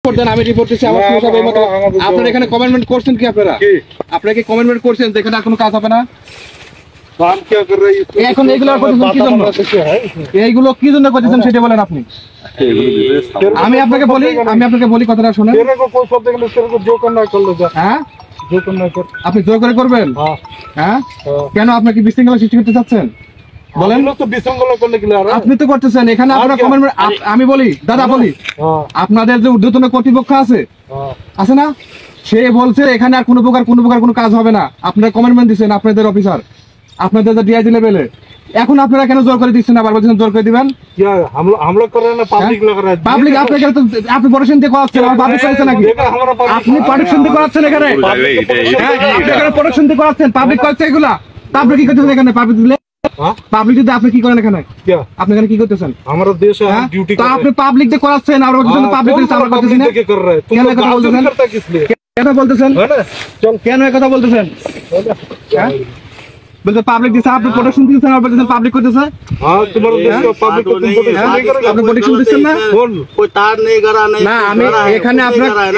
আমি রিপোর্ট দিচ্ছি আমার সাহেব এই মতো আপনারা এখানে কমেন্টমেন্ট করছেন কি আপনারা কি কমেন্টমেন্ট করছেন যেখানে আর কোনো কাজ হবে না काम क्या कर रहे हैं এখন এগুলো করতেছেন কি জন্য এইগুলো কি জন্য করতেছেন সেটা বলেন আপনি আমি আপনাকে বলি কথাটা শুনেন तेरे को कोई शब्द नहीं तेरे को जो करना है कर लो जा হ্যাঁ जो करना है कर আপনি জোর করে করবেন হ্যাঁ কেন আপনি কি বিশৃঙ্খলা সৃষ্টি করতে চাচ্ছেন বলেন लोग तो विसंगल करने के लिए आ रहे हैं আপনি তো করতেছেন এখানে আপনারা কমেন্টমেন্ট আমি বলি দাদা বলি আপনাদের যে ঊর্ধ্বতন কর্তৃপক্ষ আছে না সে বলছে এখানে আর কোনো প্রকার কোনো কাজ হবে না আপনারা কমেন্টমেন্ট দিচ্ছেন আপনাদের অফিসার আপনাদের ডিআইজি লেভেলে এখন আপনারা কেন জোর করে দিচ্ছেন আবার বলছেন জোর করে দিবেন क्या हम लोग कर रहे हैं ना पब्लिक लग रहा है পাবলিক আপনাকে তো আপনি প্রোটেকশন দিয়ে করাচ্ছেন আর পাবলিক করাচ্ছেন নাকি আপনি প্রোটেকশন দিয়ে করাচ্ছেন এখানে আপনি এখানে প্রোটেকশন দিয়ে করাচ্ছেন পাবলিক করছে এগুলা পাবলিক কি করতেছেন এখানে পাবলিক দিলে পাবলিক যদি আপনি কি করেন এখানে क्या আপনি এখানে কি করতেছেন हमारा देश है ड्यूटी তো আপনি পাবলিক দিয়ে করাচ্ছেন আর বলছেন পাবলিক দিয়ে আমরা করতেছি না कर रहे हैं কেন কথা বলতেছেন करता किस लिए কেন বলতেছেন चल কেন এই কথা বলতেছেন হ্যাঁ বলতে পাবলিক দিছে আপনি প্রোটেকশন দিচ্ছেন আর বলতেছেন পাবলিক করতেছে हां तुम्हारा देश का पब्लिक को तुम আপনি প্রোটেকশন দিচ্ছেন না बोल कोई तार नहीं करा नहीं না আমি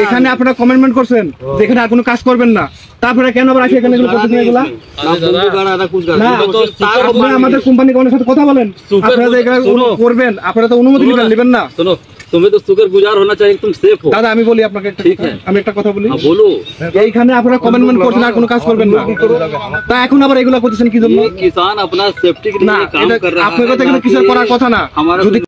এখানে আপনারা কমেন্টমেন্ট করছেন যেখানে আর কোনো কাজ করবেন না তারপরে কেন আবার আসি এখানে এগুলো করতেছেন এগুলা না আপনি আমাদের কোম্পানির কোনের সাথে কথা বলেন আপনারা এগুলো করবেন আপনারা তো অনুমতি নেবেন না सुनो तुम्हें तो शुक्रगुजार होना चाहिए तुम सेफ हो দাদা আমি বলি আপনাকে আমি একটা কথা বলি बोलो এইখানে আপনারা কমেন্টমেন্ট করছেন আর কোনো কাজ করবেন না তা এখন আবার এগুলা করতেছেন কি জন্য किसान अपना सेफ्टी के না लिए काम कर रहा है আপনাদের তো এখানে কিছু করার কথা না যদি